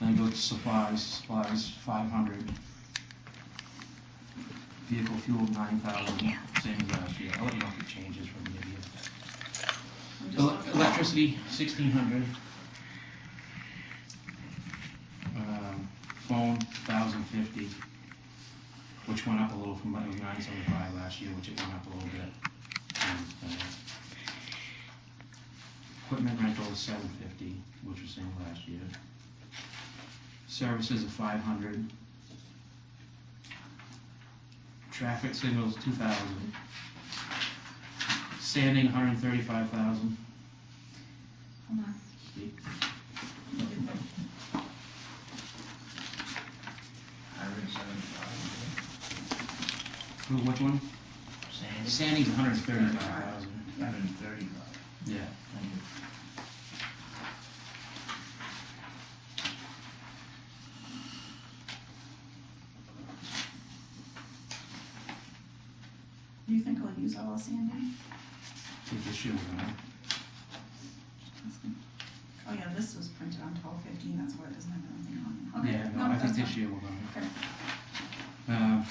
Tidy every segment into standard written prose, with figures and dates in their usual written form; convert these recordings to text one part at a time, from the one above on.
Then go to supplies, 500. Vehicle fuel, 9,000, same as last year. I'll let you know if it changes from year to year. Electricity, 1,600. Phone, 1,050, which went up a little from 975 last year, which it went up a little bit. And, equipment rental is 750, which was same last year. Services of 500. Traffic signals, 2,000. Sanding, 135,000. Hold on. Which one? Sanding's 135,000. 135. Yeah. Thank you. Do you think I'll use all the sanding? I think this year we're gonna. Oh yeah, this was printed on 12/15, that's why it doesn't have anything on it. Okay. Yeah, no, I think that's this fine. year we're gonna. Okay.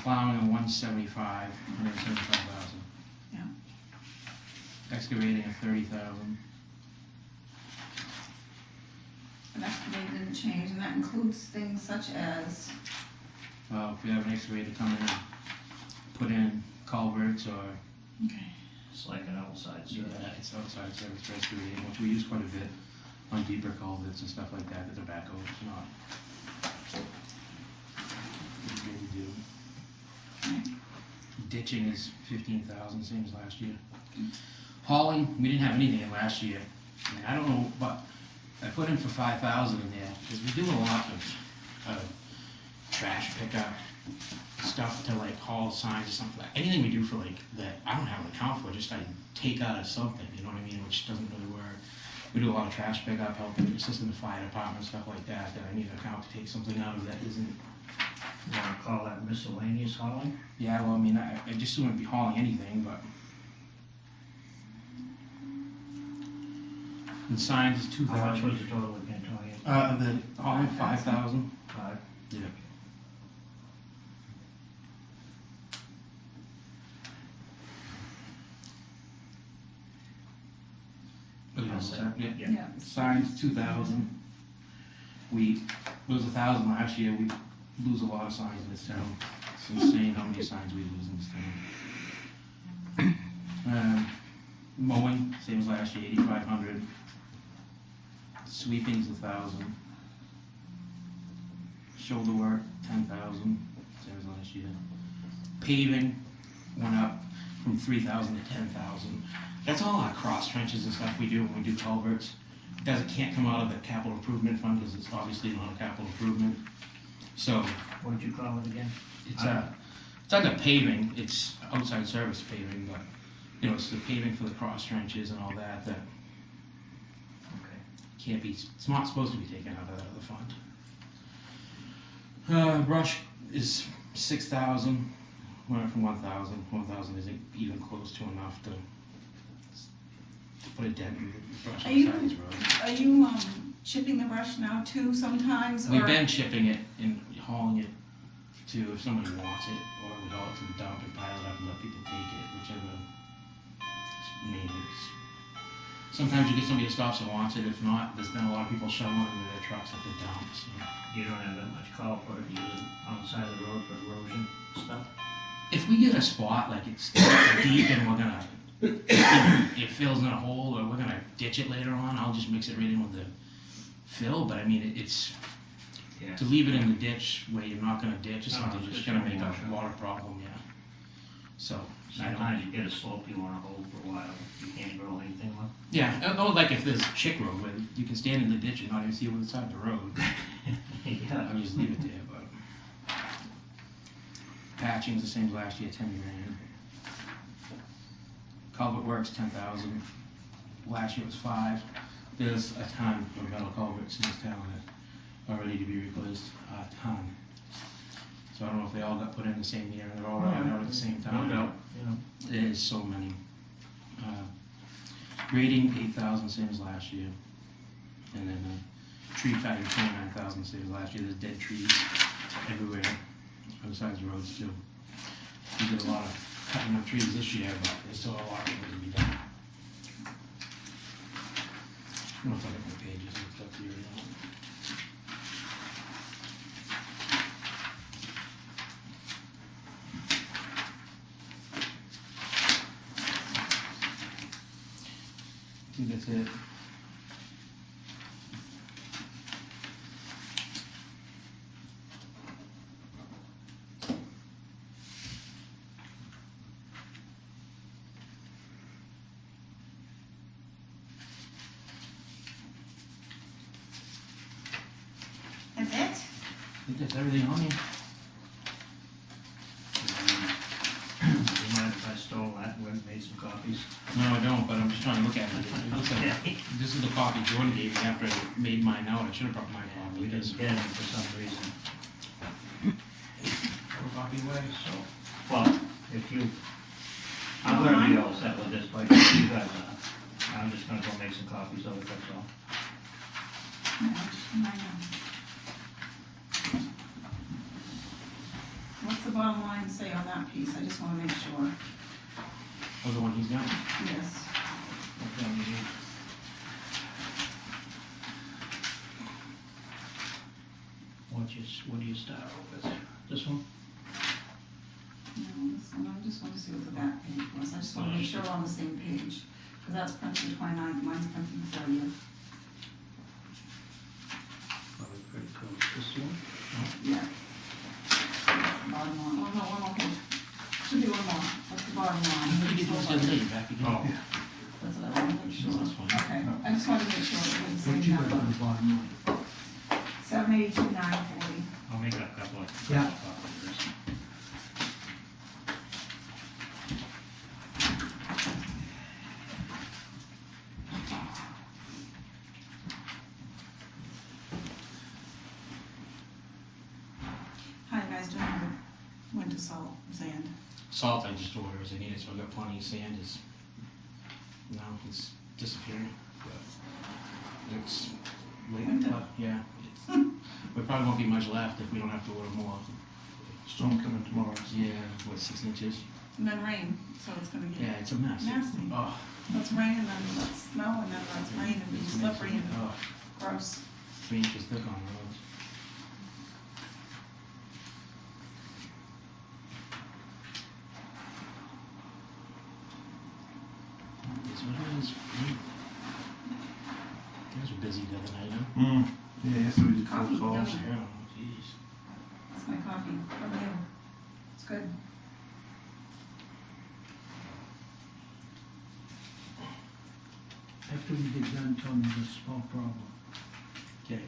Plowing at 175, 175,000. Yeah. Excavating at 30,000. And excavating didn't change, and that includes things such as, Well, if we have an excavator come in and put in culverts or, okay, It's like an outside service. it's outside service for excavating, which we use quite a bit on deeper culverts and stuff like that, the tobacco is not. We really do. okay. Ditching is 15,000, same as last year. Hauling, we didn't have anything in last year. I mean, I don't know, but I put in for 5,000 in there, because we do a lot of trash pickup, stuff to like haul signs or something, like anything we do for like that I don't have an account for, just I take out of something, you know what I mean, which doesn't really work. We do a lot of trash pickup, helping assisting the fire department, stuff like that, that I need an account to take something out of that isn't. You wanna call that miscellaneous hauling? Yeah, well, I mean, I just wouldn't be hauling anything, but. And signs is How much 2,000. was the total again, Tony? The hauling 5,000. 5? Yeah. Yeah. Yeah. Signs 2,000. We lose 1,000 last year. We lose a lot of signs in this town. It's insane how many signs we lose in this town. Mowing, same as last year, 8,500. Sweeping's 1,000. Shoulder work, 10,000, same as last year. Paving went up from 3,000 to 10,000. That's all our cross trenches and stuff we do when we do culverts. It can't come out of the capital improvement fund because it's obviously not a capital improvement. So What did you call it again? it's under paving. It's outside service paving, but you know it's the paving for the cross trenches and all that that Okay. can't be. It's not supposed to be taken out of that other fund. Brush is 6,000. Went from 1,000. 1,000 isn't even close to enough to put a dent in the brush Are you- on these roads. Are you, chipping the brush now too sometimes, or? We've been chipping it and hauling it to if somebody wants it, or we haul it to the dump and pile it up and let people take it, whichever needs. Sometimes you get somebody that stops and wants it. If not, there's been a lot of people shoveling into their trucks at the dump. So. You don't have that much call for it, you use it on the side of the road for erosion stuff? If we get a spot like it's deep and we're gonna, it fills in a hole, or we're gonna ditch it later on, I'll just mix it right in with the fill. But I mean, it's Yeah. to leave it in the ditch where you're not gonna ditch or No, something, it's just just gonna gonna make wash a out. water problem. Yeah. So. I don't- Sometimes you get a slope you wanna hold for a while, you can't grow anything with. Yeah, oh, like if there's a chick road where you can stand in the ditch and not even see what's inside the road. Yeah. I'll just leave it there, but. Patching's the same as last year, 10 grand. Culvert works, 10,000. Last year was 5. There's a ton of metal culverts in this town that are ready to be replaced, a ton. So I don't know if they all got put in the same year and they're all running out at the same time. No doubt, you know. There's so many. Grading, 8,000, same as last year. And then tree cutting, 29,000 saves last year, there's dead trees everywhere, on the sides of the roads too. We did a lot of cutting of trees this year, but there's still a lot that needs to be done. I'm gonna look at the pages and stuff here, you know. I think that's it. That's it? I think that's everything on here. Do you mind if I stole that and went and made some copies? No, I don't, but I'm just trying to look at it. It looks like, this is the copy Jordan gave me after I made mine out. I should have brought my copy. We Because didn't get it for some reason, throw a copy away. so, well, if you, I'm gonna be all set with this, but you guys are. I'm just gonna go make some copies of it, that's all. No, just mine now. What's the bottom line say on that piece? I just wanna make sure. Oh, the one he's got? Yes. Okay, I'm gonna- What do you start with? This one? No, this one, I just wanna see what the back page was. I just wanna make sure we're on the same page. Cause that's printed the 29th, mine's printed the 30th. Probably pretty close. This one? Yeah. That's the bottom line. Oh, no, one more page. Should be one more. That's the bottom line. What did you get this the other day, back again? Oh. That's what I wanted to make sure. That's fine. Okay, I just wanted to make sure it was the What same you got on number. the bottom line? 782,940. I'll make a couple of. Yeah. copies. How you guys doing with winter salt, sand? Salt I just ordered as I need it, so I've got plenty of sand. Is now it's disappearing. But it's late, Winter. but yeah. There probably won't be much left if we don't have to order more. Storm coming tomorrow. Yeah, what, 6 inches? And then rain, so it's gonna Yeah, get it's a mess. nasty. Oh, Let's rain and then let's snow and then let's rain and be it's slippery and oh, gross. 3 inches thick on roads. That's what it is. You guys were busy the other night, huh? Yeah, yesterday we did Coffee, phone calls. yeah. Yeah, jeez. That's my coffee from you. It's good. After we get done, tell me the small problem. Okay.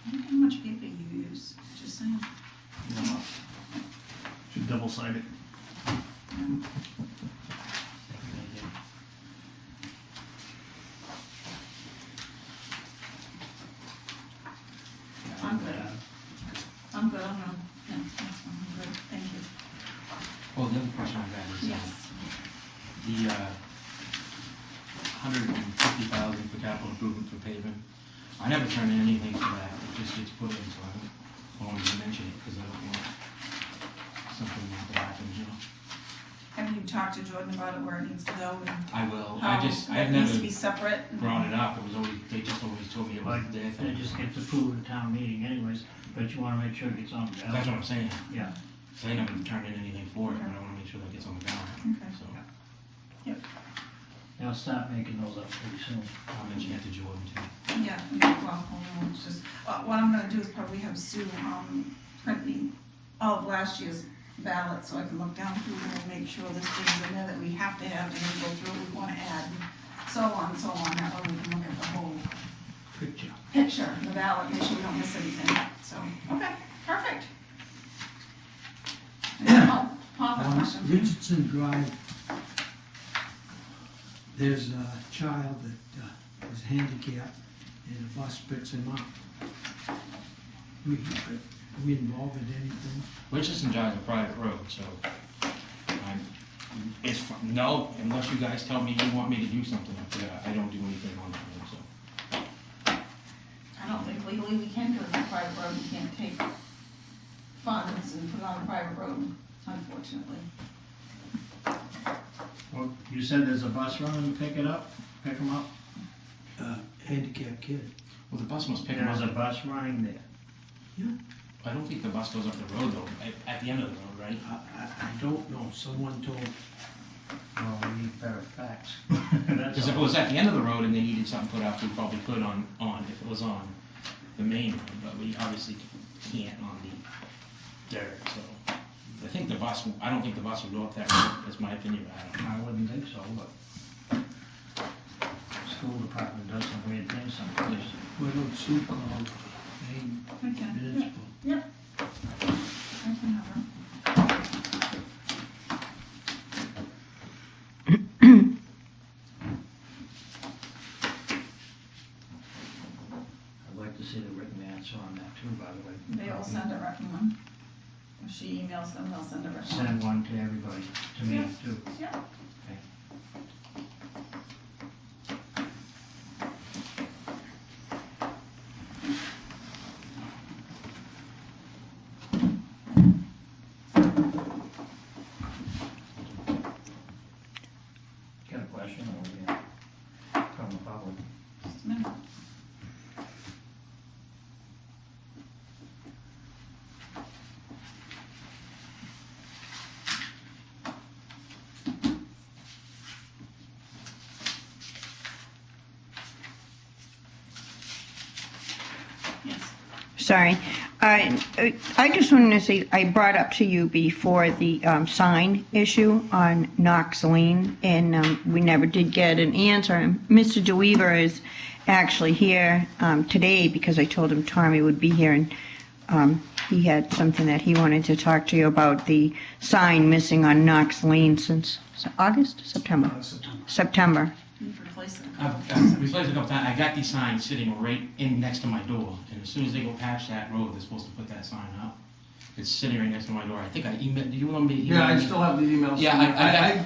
I wonder how much paper you use, just saying. Should double side it. I'm good. I'm good, I'm gonna, yeah, that's fine, I'm good, thank you. Well, the other question I had is, Yes. the, 150,000 for capital improvement for paving. I never turn in anything for that, it just gets put in, so I wanted to mention it, because I don't want something to happen, you know? Have you talked to Jordan about it, where it needs to go and I will, how I've it needs to never be sepaate? brought it up, it was always, they just always told me it was Like, their they thing. just get to prove at town meeting anyways. But you wanna make sure it gets on the That's ballot. what I'm saying. Yeah. So I ain't gonna turn in anything for it, but I wanna make sure that gets on the ballot, Okay. so. They'll start making those up pretty soon. I'll mention that to Jordan too. Yeah, well, hold on, it's just, what I'm gonna do is probably have Sue, print me all of last year's ballot, so I can look down through them and make sure there's things in there that we have to have, and then go through what we wanna add, and so on, that way we can look at the whole picture, the ballot, make sure we don't miss anything, so, okay, perfect. Oh, Paul, a question. Richardson Drive, there's a child that is handicapped and a bus picks him up. We involved in anything? Richardson Drive is a private road, so no, unless you guys tell me you want me to do something up there, I don't do anything on that road, so. I don't think legally we can, because it's a private road, you can't take funds and put it on a private road, unfortunately. Well, you said there's a bus running to pick them up? Handicapped kid. Well, the bus must pick them There's a up. bus running there. I don't think the bus goes up the road though, at the end of the road, right? I don't know, someone told, Well, we need better facts. Because if it was at the end of the road and they needed something put up, we probably could on, if it was on the main road, but we obviously can't on the dirt, so. I don't think the bus would go up that road, that's my opinion, but I don't know. I wouldn't think so, but school department does some weird things someplace. why don't Sue call Maine Okay. Municipal? Yep. I can have her. I'd like to see the written answer on that too, by the way. They all send a written one. If she emails them, they'll send a written one. Send one to everybody, to me too. Yeah. Got a question over here from the public? Just a minute. Yes. Sorry. I just wanted to say, I brought up to you before the sign issue on Knox Lane, and we never did get an answer. And Mr. DeWeaver is actually here today because I told him Tommy would be here, and he had something that he wanted to talk to you about, the sign missing on Knox Lane since August, September? September. You've replaced it. I've replaced it a couple times, I got these signs sitting right in next to my door, and as soon as they go past that road, they're supposed to put that sign up. It's sitting right next to my door, I think I emailed, do you want me to email? Yeah, I me? still have the emails. Yeah,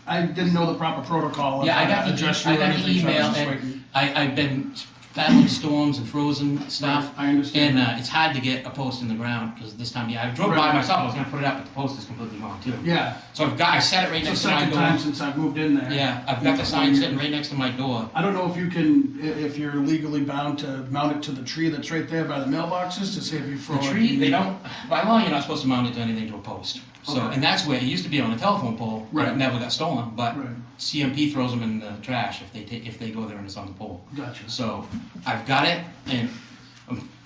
I didn't know the proper protocol. Yeah, I got the address you or email, anything, so I was just and waiting. I've been battling storms and frozen stuff. I understand. And it's hard to get a post in the ground, because this time, I drove by Right. myself, I was gonna put it up, but the post is completely gone too. Yeah, So I set it right it's the next to my second door. time since I've moved in there. Yeah, I've got the sign sitting right next to my door. I don't know if you can, if you're legally bound to mount it to the tree that's right there by the mailboxes to see if you throw The it. tree, they don't, by law, you're not supposed to mount it to anything to a post. So, Okay. and that's where, it used to be on a telephone pole, but it Right. never got stolen, but Right, CMP throws them in the trash if they go there and it's on the pole. gotcha. So, I've got it, and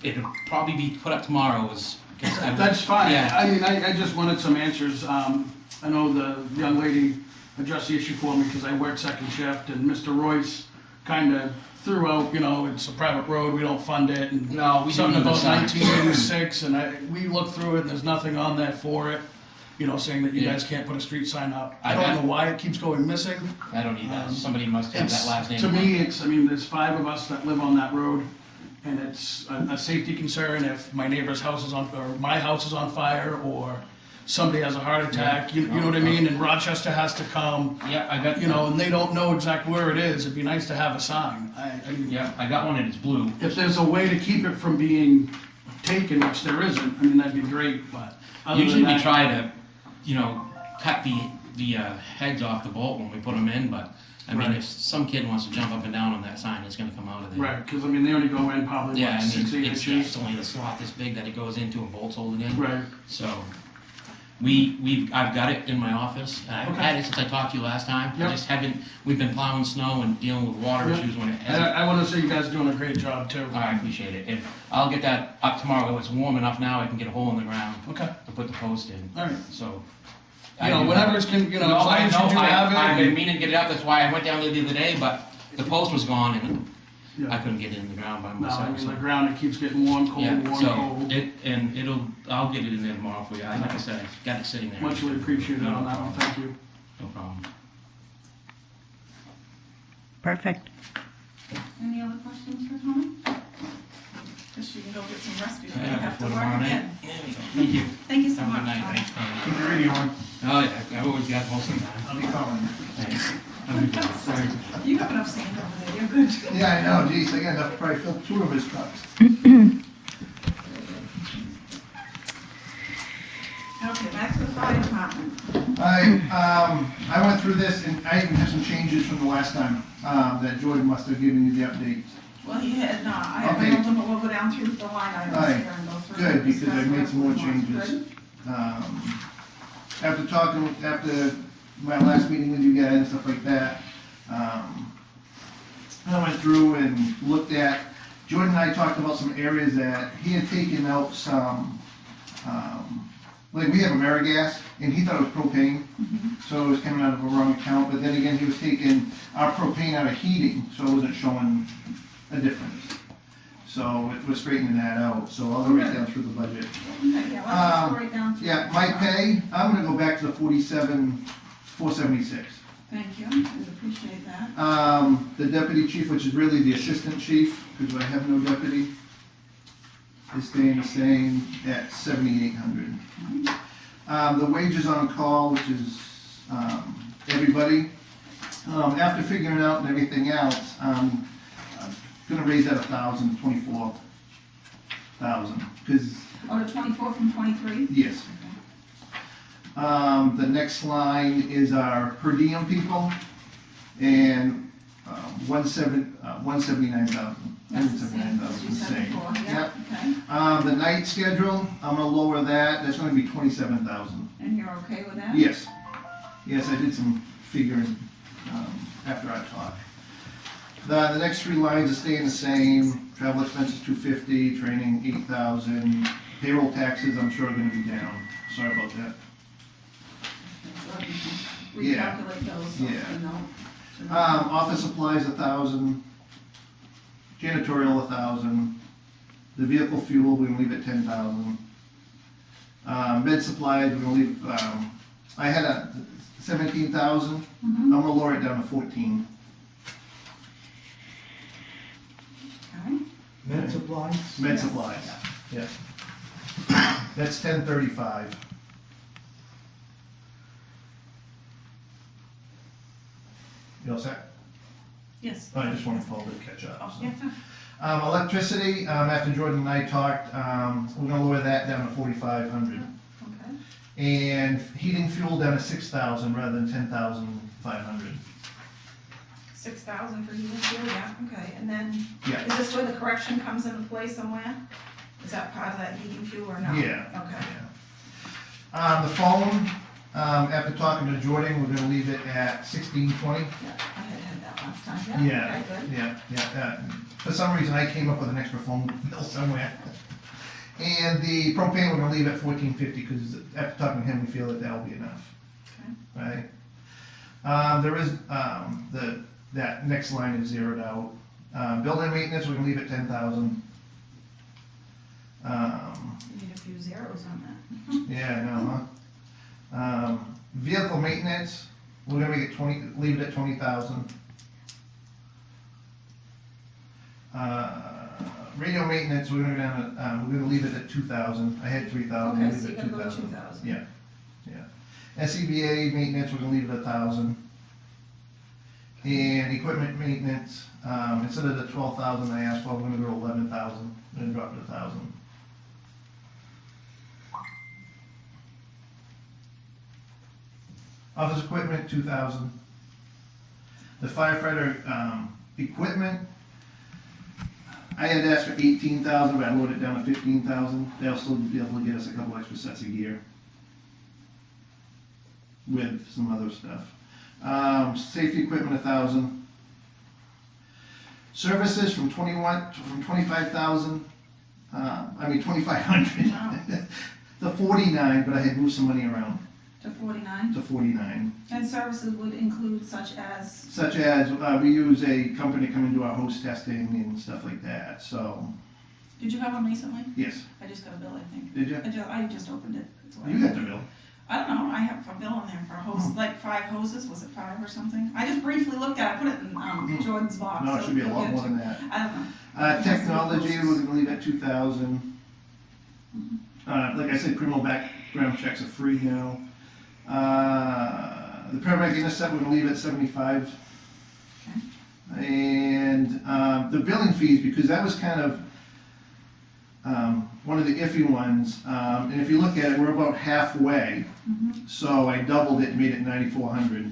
it'll probably be put up tomorrow, That's fine. Yeah. I mean, I just wanted some answers. I know the young lady addressed the issue for me because I work second shift, and Mr. Royce kind of threw out, it's a private road, we don't fund it, and No, we don't something need the about signs. 1986, and we looked through it, and there's nothing on there for it, saying that you Yeah. guys can't put a street sign up. I I don't have- know why it keeps going missing. I don't need that, somebody must have that last name. To me, there's 5 of us that live on that road, and it's a safety concern if my neighbor's house is on, or my house is on fire, or somebody has a heart attack, you know what I mean? And Rochester has to come, Yeah, I got, and they don't know exactly where it is. It'd be nice to have a sign. I mean, yeah, I got one and it's blue. if there's a way to keep it from being taken, which there isn't, that'd be great, but other than Usually we that. try to, cut the heads off the bolt when we put them in, but I mean, Right. if some kid wants to jump up and down on that sign, it's gonna come out of there. Right, because I mean, they only go in probably, Yeah, what, I 6, 8 mean, it's inches? only the slot this big that it goes into and bolts hold it in. Right, So, I've got it in my office. I've Okay. had it since I talked to you last time. Yep. I just haven't, we've been plowing snow and dealing with water Yep. issues when it and hasn't. I want to say you guys are doing a great job too. I appreciate it. And I'll get that up tomorrow. It's warm enough now, I can get a hole in the ground Okay, to put the post in. all right. So. You know, whenever it's, as No, long I as you know, do have it. I've and- been meaning to get it up, that's why I went down there the other day, but the post was gone and I Yeah. couldn't get it in the ground by No, I myself. mean, so- the ground, it keeps getting warm, cold, Yeah, warm, so, cold. I'll get it in there tomorrow for you. Like I said, I've got it sitting there. Muchly appreciated on that one, thank you. No problem. Perfect. Any other questions for Tony? Guess you can go get some rest before you Yeah, have to before work tomorrow night. again. There we go. Thank you. Thank you so Have a much, good night. Tony. Thanks, Tony. Keep the radio on. Oh, yeah, I've always got most of the time. I'll be calling. Thanks. Have a good day. Sorry. You have enough sand over there, you're good. Yeah, I know, geez, I got enough to probably fill 2 of his trucks. Okay, back to the fire department. I went through this, and I even have some changes from the last time, that Jordan must have given you the update. Well, he had not, I Okay. mailed him, but we'll go down through the line items Alright, here and go through. good, and because I discuss made some more whatever we want. changes. Good? After my last meeting with you guys and stuff like that, I went through and looked at, Jordan and I talked about some areas that he had taken out some, like we have AmeriGas, and he thought it was propane, so it was coming out of a wrong account, but then again, he was taking our propane out of heating, so it wasn't showing a difference. So it was straightening that out, so I'll go right down through the budget. Okay, yeah, let's go right down through. Yeah, my pay, I'm gonna go back to the 47,476. Thank you, we appreciate that. The deputy chief, which is really the assistant chief, because I have no deputy, is staying the same at 7,800. The wages on call, which is, everybody, after figuring out and everything else, I'm gonna raise that 1,000 to 24,000, because, Oh, to 24 from 23? yes. The next line is our per diem people, and 179,000. That's the same as you said same. before, yeah, Yep. okay. The night schedule, I'm gonna lower that, that's gonna be 27,000. And you're okay with that? Yes, yes, I did some figuring, after I talked. The next 3 lines are staying the same, travel expenses 250, training 8,000, payroll taxes, I'm sure are gonna be down, sorry about that. Yeah. Recalculate those, so, Yeah. you know. Office supplies 1,000, janitorial 1,000, the vehicle fuel, we're gonna leave at 10,000. Bed supplies, we're gonna leave, I had a 17,000, I'm gonna lower it down to 14. Okay. Med supplies? Med Yeah. supplies, yeah. That's 1035. You all set? Yes. Oh, I just want to follow to catch up. Oh, so. yeah. Electricity, after Jordan and I talked, we're gonna lower that down to 4,500. Okay. And heating fuel down to 6,000 rather than 10,500. 6,000 for heating fuel, yeah, okay, and then, Yeah. is this where the correction comes into play somewhere? Is that part of that heating fuel or no? Yeah. Okay. The phone, after talking to Jordan, we're gonna leave it at 1620. Yeah, I had that last time, yeah, okay, good. Yeah. For some reason, I came up with an extra phone bill somewhere. And the propane, we're gonna leave at 1450, because after talking to him, we feel that that'll be enough. Okay. Right? There is, that next line is zeroed out. Building maintenance, we're gonna leave at 10,000. You need a few zeros on that. Yeah, I know, huh? Vehicle maintenance, we're gonna make it leave it at 20,000. Radio maintenance, we're gonna go down to, we're gonna leave it at 2,000. I had 3,000, Okay, leave so it you're at gonna go to 2,000. 2,000. Yeah. SCBA maintenance, we're gonna leave it at 1,000. And equipment maintenance, instead of the 12,000 I asked for, we're gonna go to 11,000, and drop to 1,000. Office equipment, 2,000. The firefighter, equipment, I had asked for 18,000, but I lowered it down to 15,000. They'll still be able to get us a couple extra sets of gear. With some other stuff. Safety equipment, 1,000. Services from 25,000, 2,500 Wow. to 49, but I had moved some money around To 49? to 49. And services would include such as, Such as, we use a company to come and do our host testing and stuff like that, so, did you have one recently? yes. I just got a bill, I think. Did you? I just opened it. That's why. You got the bill. I don't know, I have a bill in there for a hose, like 5 hoses, was it 5 or something? I just briefly looked at it, I put it in Jordan's box. No, it so should be a you'll lot get more to- than that. I don't know. Technology, we're gonna leave at 2,000. Like I said, criminal background checks are free now. The paramedic intercept, we're gonna leave at 75. And, the billing fees, because that was kind of, one of the iffy ones, and if you look at it, we're about halfway. So I doubled it and made it 9,400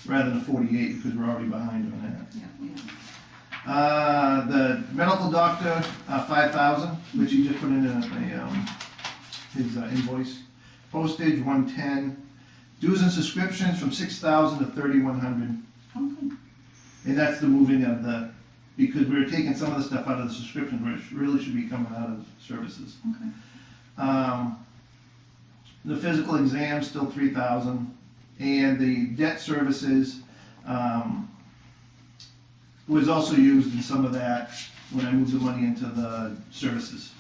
rather than 48 because we're already behind on that. Yeah, yeah. The medical doctor, 5,000, which he just put in his invoice. Postage, 110. Dues and subscriptions from 6,000 to 3,100. Okay. And that's the moving of the, because we were taking some of the stuff out of the subscriptions, which really should be coming out of services. Okay. The physical exam, still 3,000. And the debt services, was also used in some of that when I moved the money into the services,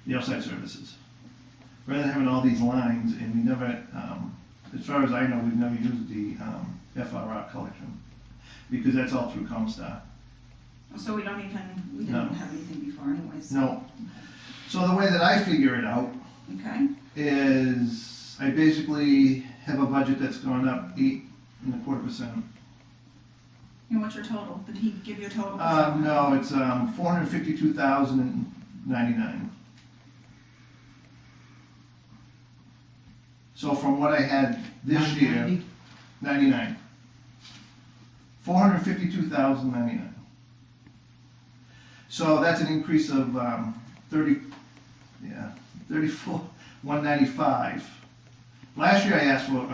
the outside services. Rather than having all these lines, and we never, as far as I know, we've never used the FRR collection, because that's all through Comstar. So we didn't No. have anything before anyways. No. So the way that I figure it out Okay, is I basically have a budget that's gone up 8.25%. and what's your total? Did he give you a total? No, it's 452,099. So from what I had this year, 990? 99. 452,099. So that's an increase of 34, 195. Last year I asked for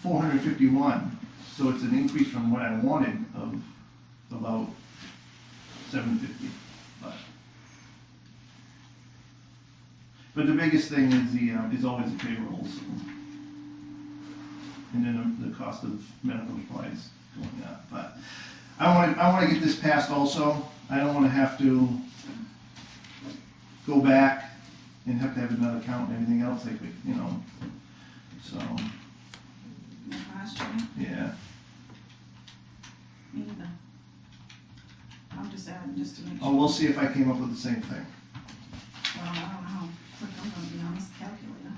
451, so it's an increase from what I wanted of about 750. But the biggest thing is always the payrolls, and then the cost of medical supplies going up. But I want to get this passed also. I don't want to have to go back and have to have another account and everything else, like, so, Like last year? yeah. Me neither. I'm just adding just to make sure. Oh, we'll see if I came up with the same thing. Well, I don't know how quick I'm gonna be on this calculator.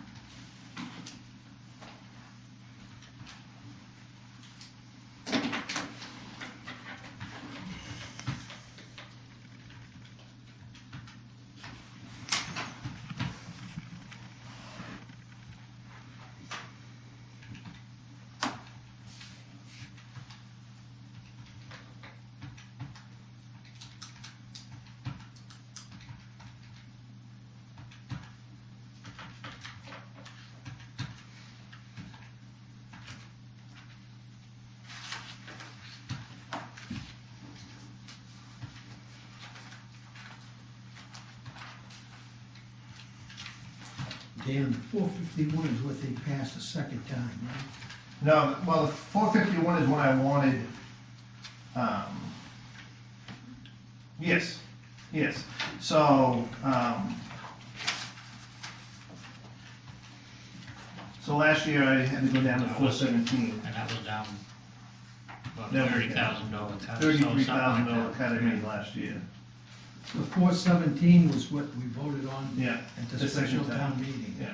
Dan, the 451 is what they passed the second time, right? No, well, the 451 is what I wanted. Yes, yes. So, so last year I had to go down to 417. And that was down, about That was $30,000 cut. $33,000 cut I made last year. The 417 was what we voted on Yeah. at the the special second town meeting. Yeah.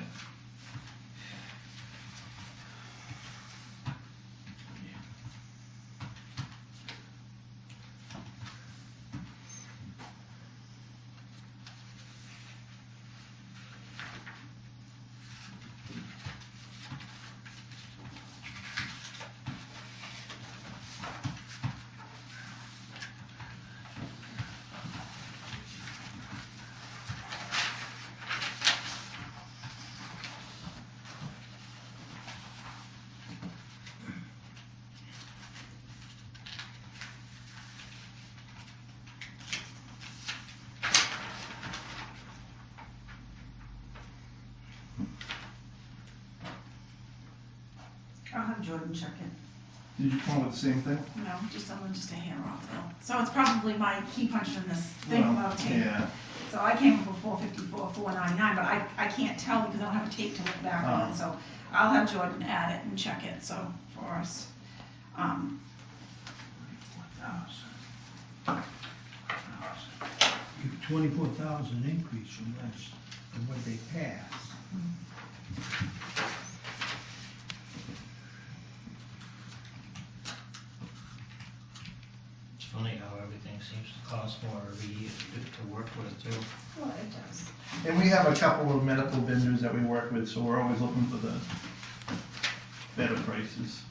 I'll have Jordan check it. Did you come up with the same thing? No, just a hair off though. So it's probably my key punch in this thing Well, about tape. Yeah. So I came up with 454, 499, but I can't tell because I don't have a tape to look back on. Oh. So I'll have Jordan add it and check it, so, for us. 24,000 increase from last, from what they passed. It's funny how everything seems to cost more every year to work with too. Well, it does. And we have a couple of medical vendors that we work with, so we're always looking for the better prices.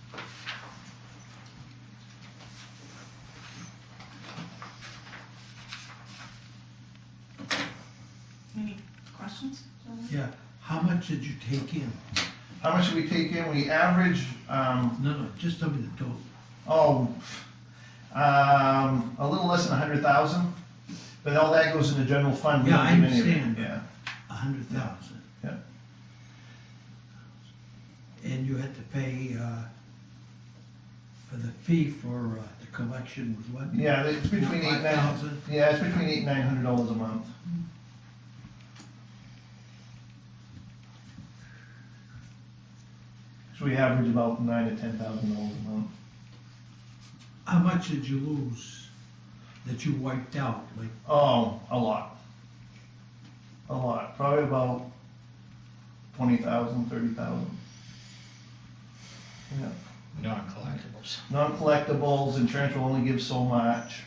Any questions? Yeah, how much did you take in? How much do we take in? We average, No, just tell me the total. a little less than 100,000, but all that goes in the general fund. We Yeah, don't I give any of it. understand. Yeah. 100,000. Yeah. And you had to pay, for the fee for, the collection was what? Yeah, it's between eight and nine. 5,000? Yeah, it's between $800 and $900 a month. So we average about $9,000 to $10,000 a month. How much did you lose that you wiped out? Like, Oh, a lot. A lot. Probably about 20,000, 30,000. Yeah. Non-collectibles. Non-collectibles, insurance will only give so much,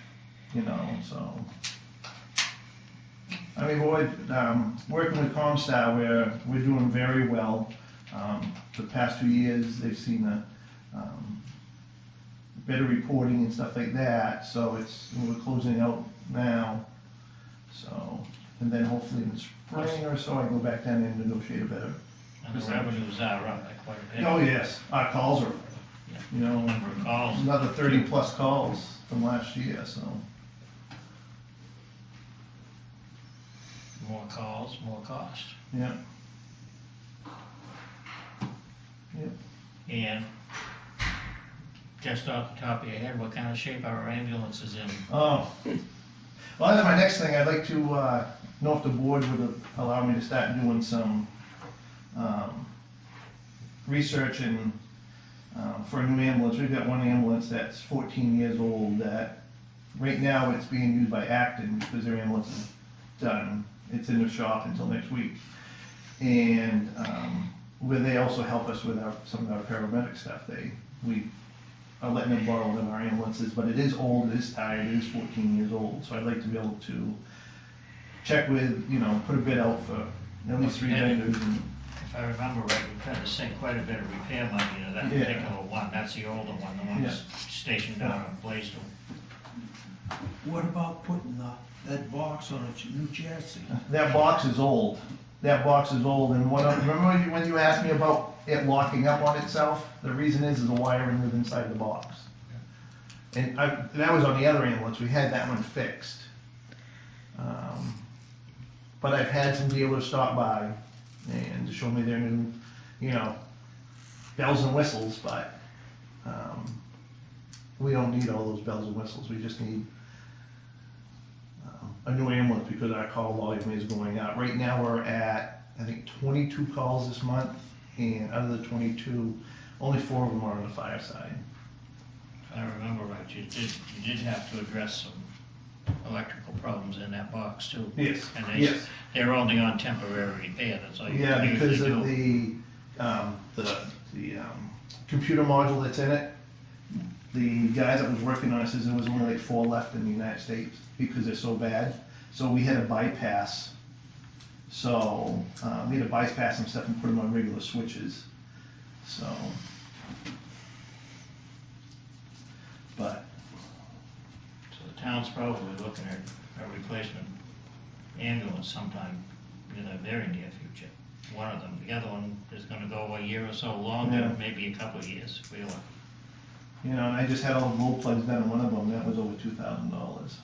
you know, so. I mean, boy, working with Comstar, we're doing very well. The past 2 years, they've seen better reporting and stuff like that, so we're closing out now. So, and then hopefully in the spring or so, I go back down and negotiate a better. And the revenues are up by quite a bit. Oh, yes, our calls are, you know, Number of calls. another 30+ calls from last year, so. More calls, more cost. Yeah. And just off the top of your head, what kind of shape are our ambulances in? Oh, well, that's my next thing. I'd like to know if the board would allow me to start doing some research and for a new ambulance. We've got one ambulance that's 14 years old that right now it's being used by Acton because their ambulance is done. It's in the shop until next week. And where they also help us with some of our paramedic stuff. We are letting them borrow them our ambulances, but it is old, it is tired, it is 14 years old. So I'd like to be able to check with, put a bid out for at least 3 vendors. And, If I remember right, we've had to sink quite a bit of repair money into that Yeah. particular one. That's the older one, the one that's stationed down in Blaisdell. what about putting that box on a new chassis? that box is old. That box is old, and remember when you asked me about it locking up on itself? The reason is the wiring was inside the box. And that was on the other ambulance, we had that one fixed. But I've had some dealers stop by and to show me their new, bells and whistles, but we don't need all those bells and whistles, we just need a new ambulance because our call volume is going up. Right now we're at, I think, 22 calls this month, and out of the 22, only 4 of them are on the fire side. If I remember right, you did have to address some electrical problems in that box too. Yes. And Yes. they're only on temporary repair, that's all you Yeah, can because usually of do. the computer module that's in it. The guy that was working on it says there was only like 4 left in the United States because they're so bad. So we had to bypass. So we had to bypass some stuff and put them on regular switches. So, but So the town's probably looking at a replacement ambulance sometime in the very near future. One of them. The other one is gonna go a year or so longer, Yeah. maybe a couple of years, if we look. and I just had all the glow plugs done in one of them. That was over $2,000.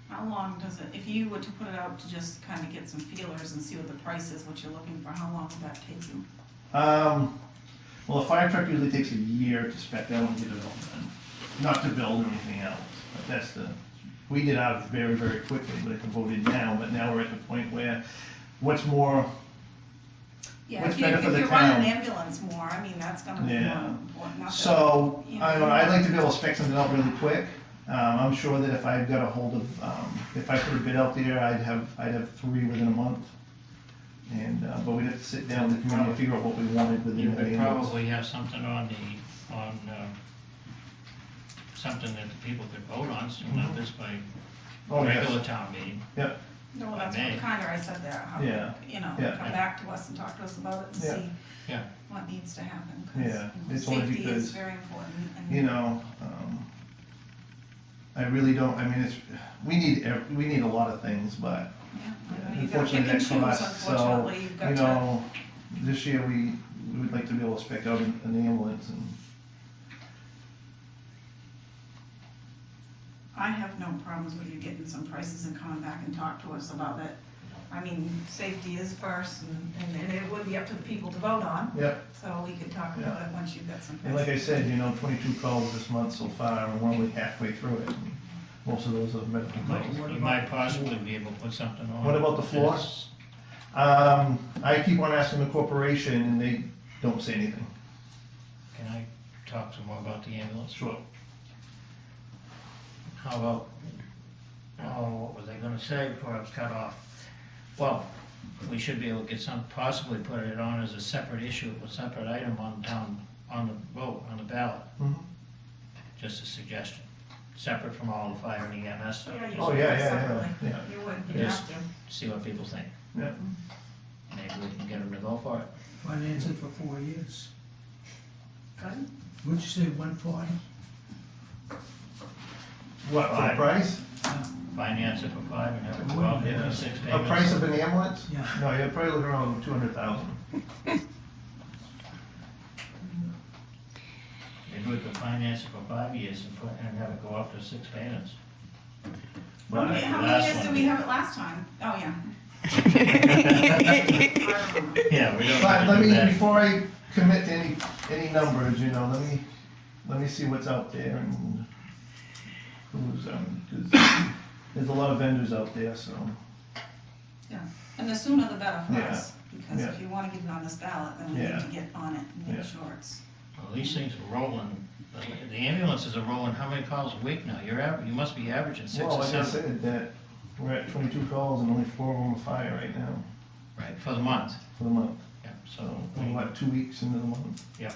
How long does it, if you were to put it out to just kind of get some feelers and see what the price is, what you're looking for, how long would that take you? Well, a fire truck usually takes a year to spec out and get it all done, not to build or anything else, but that's we did ours very, very quickly, but it can voted now, but now we're at the point where, what's more, Yeah, What's if you, better for if the you're running an town? ambulance more, I mean, that's gonna be Yeah. more important, not that, so, you know. I don't know, I'd like to be able to spec something out really quick. I'm sure that if I got a hold of, if I put a bid out there, I'd have 3 within a month. And, but we'd have to sit down with the community and figure out what we wanted within You the could ambulance. probably have something something that the people could vote on, so not this by Oh, yes. regular town meeting. Yep, No, that's May. what kinda I said there, how, Yeah. you know, Yeah. come back to us and talk to us about it and Yeah. see Yeah. what needs to happen, 'cause, Yeah, you know, it's only safety because, is very important, and. you know, I really don't, I mean, we need a lot of things, but Yeah, I mean, you've got to pick unfortunately and that choose, costs, so, unfortunately, you've got you to, know, this year we would like to be able to spec out an ambulance and, I have no problems with you getting some prices and coming back and talk to us about it. I mean, safety is first, and it would be up to the people to vote on, yeah. so we could talk about it once you've got some And like I prices. said, you know, 22 calls this month so far, and we're only halfway through it. And most of those are medical calls. You might possibly be able to put something on. What about the floor? that's- I keep on asking the corporation, and they don't say anything. Can I talk some more about the ambulance? Sure. How about, what was I gonna say before I was cut off? Well, we should be able to get possibly put it on as a separate issue, a separate item on the vote, on the ballot. Mhm. Just a suggestion, separate from all the fire and EMS stuff. Yeah, you Oh, should yeah, do it yeah, separately. yeah. You would, you'd Yes. have to. See what people think. Yeah. Maybe we can get them to go for it. Finance it for 4 years. Good. What'd you say, 140? What, for the Five. price? Finance it for 5 and have it go out in 6 A payments. price of an ambulance? Yeah. No, you're probably looking around 200,000. Maybe we could finance it for 5 years and have it go up to 6 payments. How many, But how the many last years one- did we have it last time? Oh, yeah. Yeah, we don't. But wanna let do me, that. before I commit to any numbers, you know, let me see what's out there and who's, 'cause there's a lot of vendors out there, so. And the sooner the better for Yeah. us, because Yeah. if you wanna get it on this ballot, then we Yeah. need to get on it and Yeah. make sure it's. Well, these things are rolling, the ambulances are rolling how many calls a week now? You must be averaging 6 Well, or like I 7. said, that we're at 22 calls and only 4 of them are fire right now Right, for the month. for the month. Yeah, So we're what, 2 weeks into the month? Yeah.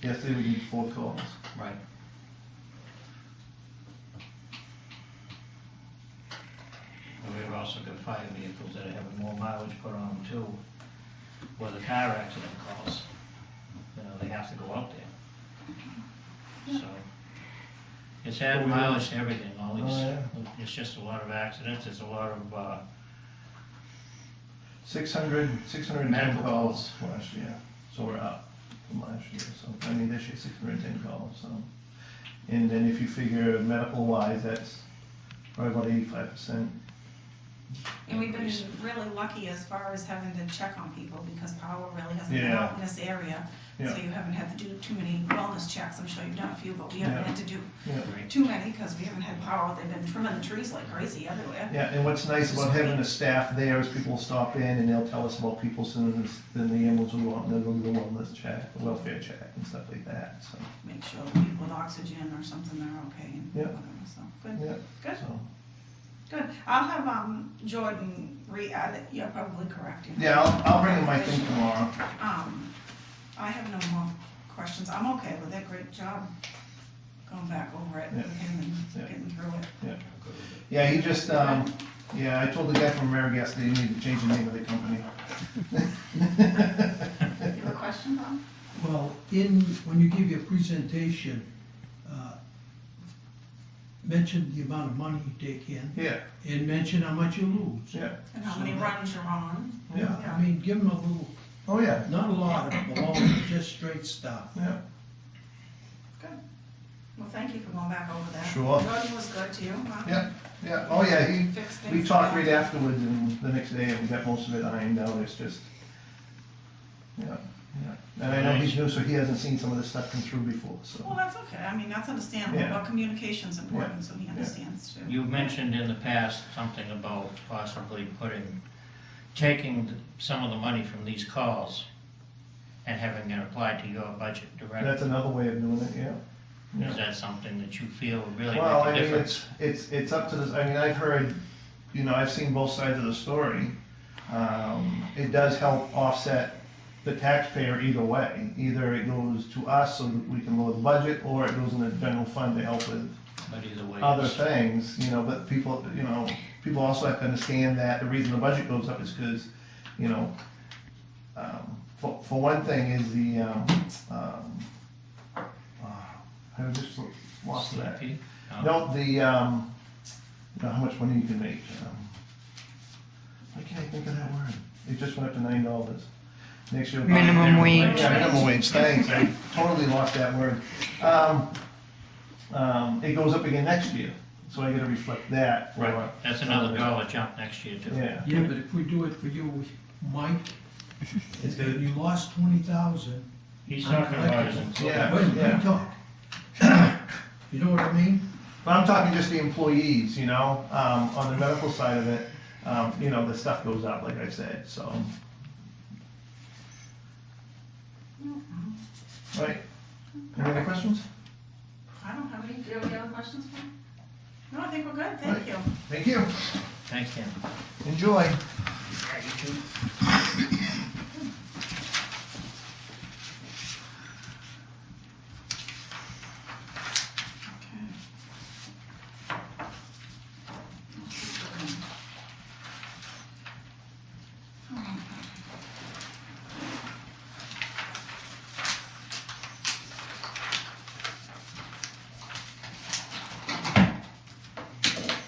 Yesterday we did 4 calls. Right. But we've also got fire vehicles that are having more mileage put on them too, where the car accident calls, they have to go out there. So, it's added mileage to everything, all these, Oh, yeah. it's just a lot of accidents, it's a lot of, 610 Medical calls last year, so we're up from last year, so, I mean, this year 610 calls, so. And then if you figure medical wise, that's probably about 85%. And we've been really lucky as far as having to check on people, because power really hasn't been Yeah. out in this area. Yeah. So you haven't had to do too many wellness checks, I'm sure you've done a few, but we haven't Yeah. had to do Yeah. too many, because we haven't had power, they've been trimming the trees like crazy everywhere. Yeah, and what's nice about having a staff there is people stop in and they'll tell us about people sooner than the ambulance will go out and they'll go do the wellness check, the welfare check and stuff like that, so, Make sure the people with oxygen or something, they're okay and Yeah. whatever, so, good, yeah, good, so. good. I'll have, Jordan re-add it, you're probably correct. you know. Yeah, I'll bring in my thing tomorrow. I have no more questions, I'm okay with it, great job going back over it with him and Yeah. getting through it. Yeah, he just, yeah, I told the guy from AmeriGas that he needed to change the name of the company. You have a question, Bob? Well, when you give your presentation, mention the amount of money you take in, Yeah, and mention how much you lose. yeah, And how many runs you're on? yeah, I mean, give them a little, oh, yeah, not a lot of baloney, just straight stuff. yeah. Well, thank you for going back over that. Sure. Jordan was good to you, huh? Yeah, yeah, oh, yeah, Fixed we things talked for right you. afterwards and the next day and we got most of it ironed out, it's just, yeah, And I know he's new, so he hasn't seen some of this stuff come through before, so. Well, that's okay, I mean, that's understandable, Yeah. but communication's important, so he understands too. You mentioned in the past something about possibly taking some of the money from these calls and having it applied to your budget That's directly. another way of doing it, yeah. Is that something that you feel would really Well, I make a mean, difference? it's up to this, I mean, I've heard, I've seen both sides of the story. It does help offset the taxpayer either way. Either it goes to us so that we can lower the budget, or it goes in the general fund to help with But either way. other it's- things, but people, people also have to understand that the reason the budget goes up is because, for one thing is the, I just lost that. CP? No, how much money you can make. Why can't I think of that word? It just went up to $9. Next year. Minimum wage. Yeah, minimum wage, thanks, I totally lost that word. It goes up again next year, so I gotta reflect that for. Right, that's another dollar jump next year too. Yeah, Yeah, but if we do it for you, Mike, it's gonna, you lost 20,000. He's talking about his Yeah. Wait, yeah. let me talk. You know what I mean? But I'm talking just the employees, on the medical side of it, the stuff goes up, like I said, so. Right, any other questions? I don't have any, do you have any other questions for me? No, I think we're good, thank you. Thank you, Thanks, Ken. enjoy. Yeah, you too.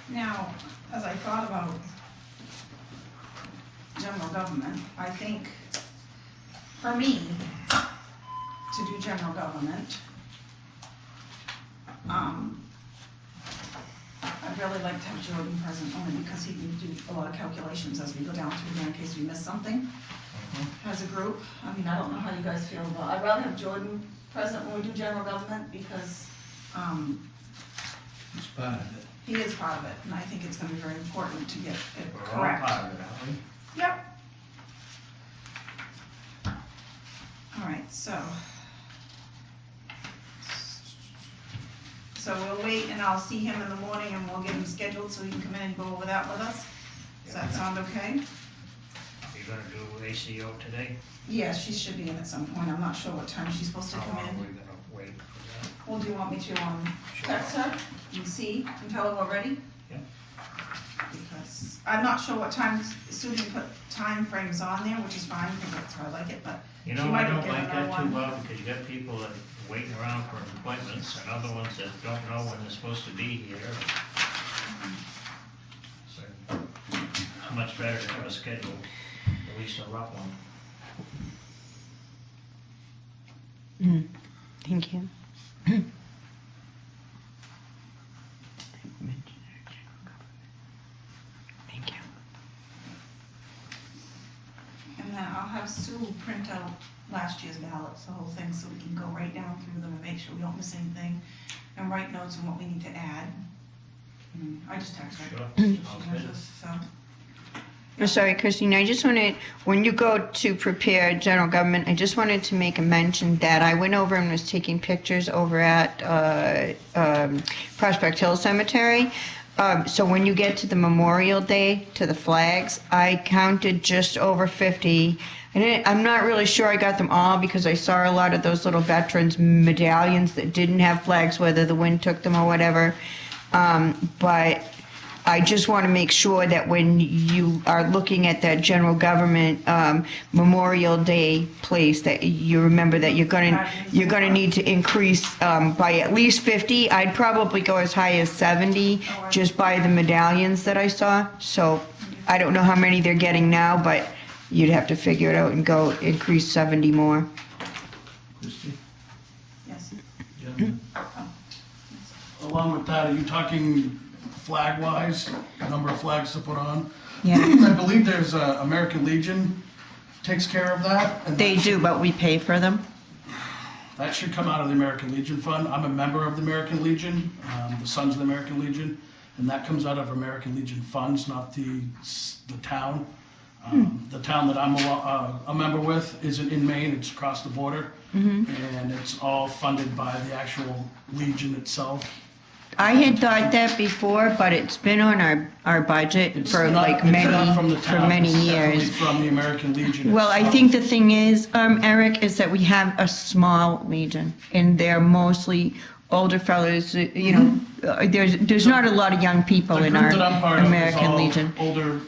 Now, as I thought about general government, I think for me to do general government, I'd really like to have Jordan present only because he can do a lot of calculations as we go down through there in case we miss something as a group. I mean, I don't know how you guys feel about, I'd rather have Jordan present when we do general government because, It's part of it. he is part of it, and I think it's gonna be very important to get it We're all correct. part of it, aren't we? Yep. All right, so. So we'll wait and I'll see him in the morning and we'll get him scheduled so he can come in and go over that with us. Does that sound okay? You gonna do ACO today? Yeah, she should be in at some point. I'm not sure what time she's supposed to How come long are in. we gonna wait for that? Well, do you want me to, Sure. text her and see and tell her we're ready? Yeah. Because I'm not sure what time, Susan put time frames on there, which is fine, because that's how I like it, but You She know, might I don't have given like her that too one. well, because you got people that are waiting around for appointments, and other ones that don't know when they're supposed to be here. So, it's much better to have a schedule, at least a rough one. Thank you. Thank you. And then I'll have Sue print out last year's ballots, the whole thing, so we can go right down through them and make sure we don't miss anything, and write notes on what we need to add. I just text her. Sure, She sounds knows good. this, so. I'm sorry, Christine, I just wanted, when you go to prepare general government, I just wanted to make a mention that I went over and was taking pictures over at Prospect Hill Cemetery. So when you get to the Memorial Day, to the flags, I counted just over 50. And I'm not really sure I got them all because I saw a lot of those little veterans medallions that didn't have flags, whether the wind took them or whatever. But I just want to make sure that when you are looking at that general government Memorial Day place, that you remember that you're going to need to increase by at least 50. I'd probably go as high as 70 just by the medallions that I saw. So I don't know how many they're getting now, but you'd have to figure it out and go increase 70 more. Christie? Yes. Gentlemen? Along with that, are you talking flag-wise, number of flags to put on? Yeah. I believe there's American Legion takes care of that. And They do, but we pay for them? That should come out of the American Legion Fund. I'm a member of the American Legion, the Sons of the American Legion, and that comes out of American Legion funds, not the town. The town that I'm a member with isn't in Maine, it's across the border, and it's all funded by the actual Legion itself. I had thought that before, but it's been on our budget It's for not- like it's not many, from the for town, many it's definitely years. from the American Legion Well, I itself. think the thing is, Eric, is that we have a small legion, and they're mostly older fellows, you know, there's not a lot of young people The in group our that I'm part of is American all Legion. older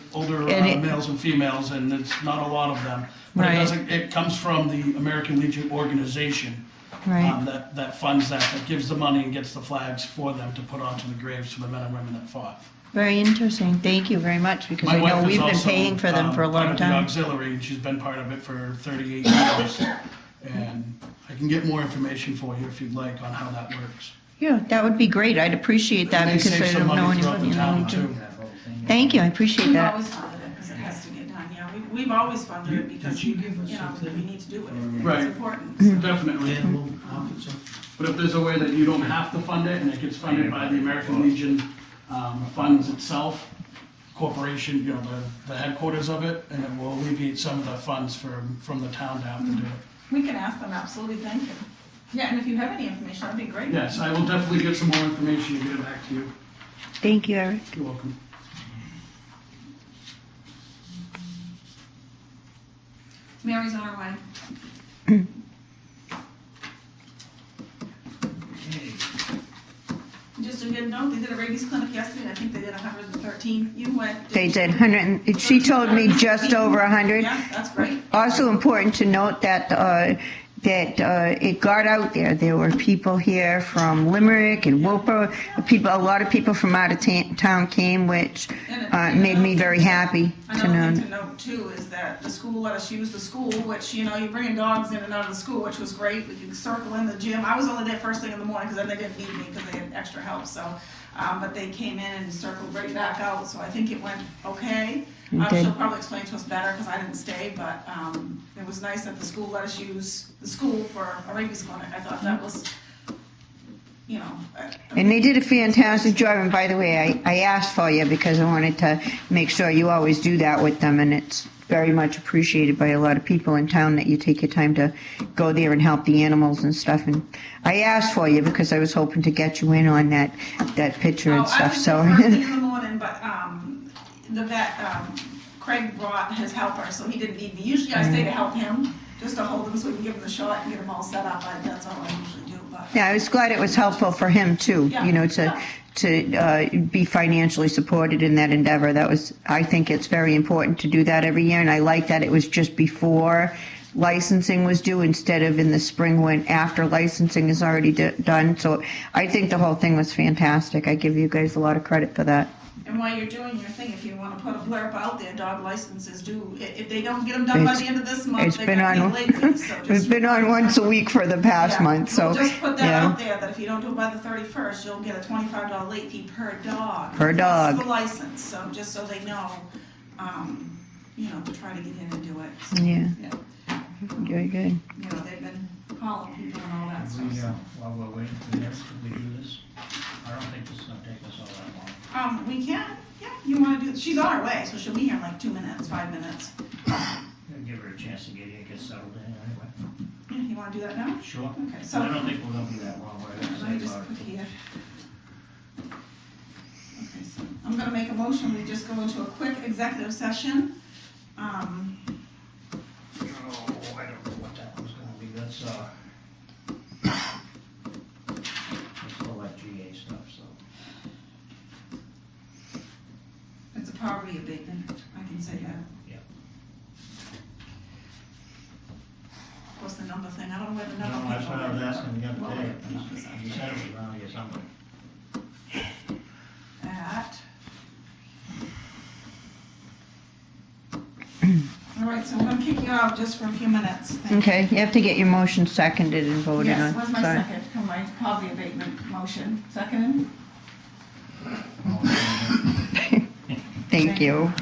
And it- males and females, and it's not a lot of them. But Right. it comes from the American Legion organization. Right, That funds that gives the money and gets the flags for them to put onto the graves for the men and women that fought. very interesting, thank you very much, because My I know wife is we've been also, paying for them for a part long of the time. auxiliary, and she's been part of it for 38 years. And I can get more information for you if you'd like on how that works. Yeah, that would be great, I'd appreciate that, And they because save I some don't know money throughout anybody the in the town Legion. too. That whole thing. Thank you, I appreciate We've that. always funded it, because it has to get done, yeah, we've always funded it, because, Did you give us you know, something? we need to do it, Right. it's important. so. Definitely. Animal officer? But if there's a way that you don't have to fund it, and it gets funded by the American Legion funds itself, corporation, you know, the headquarters of it, and it will alleviate some of the funds from the town to have to do it. We can ask them, absolutely, thank you. Yeah, and if you have any information, that'd be great. Yes, I will definitely get some more information and get it back to you. Thank you, Eric. You're welcome. Mary's on her way. Just a good note, they did a rabies clinic yesterday, and I think they did 113. You went. They did 100, she told me just over 100. Yeah, that's great. Also important to note that it got out there. There were people here from Limerick and Wilbur. A lot of people from out of town came, which made me very happy to Another know. thing to note too is that the school let us use the school, which, you know, you're bringing dogs in and out of the school, which was great. We could circle in the gym. I was only there first thing in the morning because then they didn't need me because they had extra help, so. But they came in and circled right back out, so I think it went okay. Okay. She'll probably explain to us better because I didn't stay, but it was nice that the school let us use the school for a rabies clinic. I thought that was, you know. And they did a fantastic job, and by the way, I asked for you because I wanted to make sure you always do that with them, and it's very much appreciated by a lot of people in town that you take your time to go there and help the animals and stuff. And I asked for you because I was hoping to get you in on that picture and stuff, I was so. there first thing in the morning, but the vet, Craig brought his helper, so he didn't need me. Usually I stay to help him, just to hold him so we can give him the shot and get him all set up. That's all I usually do, but. Yeah, I was glad it was helpful for him too, Yeah, you know, yeah. to be financially supported in that endeavor. I think it's very important to do that every year, and I like that it was just before licensing was due instead of in the spring when after licensing is already done. So I think the whole thing was fantastic. I give you guys a lot of credit for that. And while you're doing your thing, if you want to put a blurb out there, dog licenses do, if they don't get them done by the end of this month, It's they're been gonna on, be late fees, so it's just. been on once a week for the past Yeah, month, so, we'll just put that yeah. out there, that if you don't do it by the 31st, you'll get a $25 late fee per dog. Per dog. Plus the license, so just so they know, you know, to try to get in and do it. So, Yeah. Yeah. Very good. You know, they've been calling people and all that stuff, We, so. while we're waiting for this, can we do this? I don't think this is gonna take us all that long. We can, yeah, you wanna do, she's on her way, so she'll be here in like 2 minutes, 5 minutes. Gonna give her a chance to get here, get settled in anyway. Yeah, you wanna do that now? Sure. Okay, I so, don't think we're gonna be that long, we're let me gonna just say put about here. Okay, so I'm gonna make a motion, we just go into a quick executive session. Oh, I don't know what that one's gonna be, that's all like GA stuff, so. It's a poverty abatement, I can say that. Yeah. What's the number thing? I don't know where the No, number. that's what I was asking the Well, other day, the number's up you said it was around here somewhere. at. All right, so I'm gonna kick you out just for a few minutes. Thank you. Okay, you have to get your motion seconded and voted on. Yes, where's my Sorry. second for my poverty abatement motion? Second? Thank you.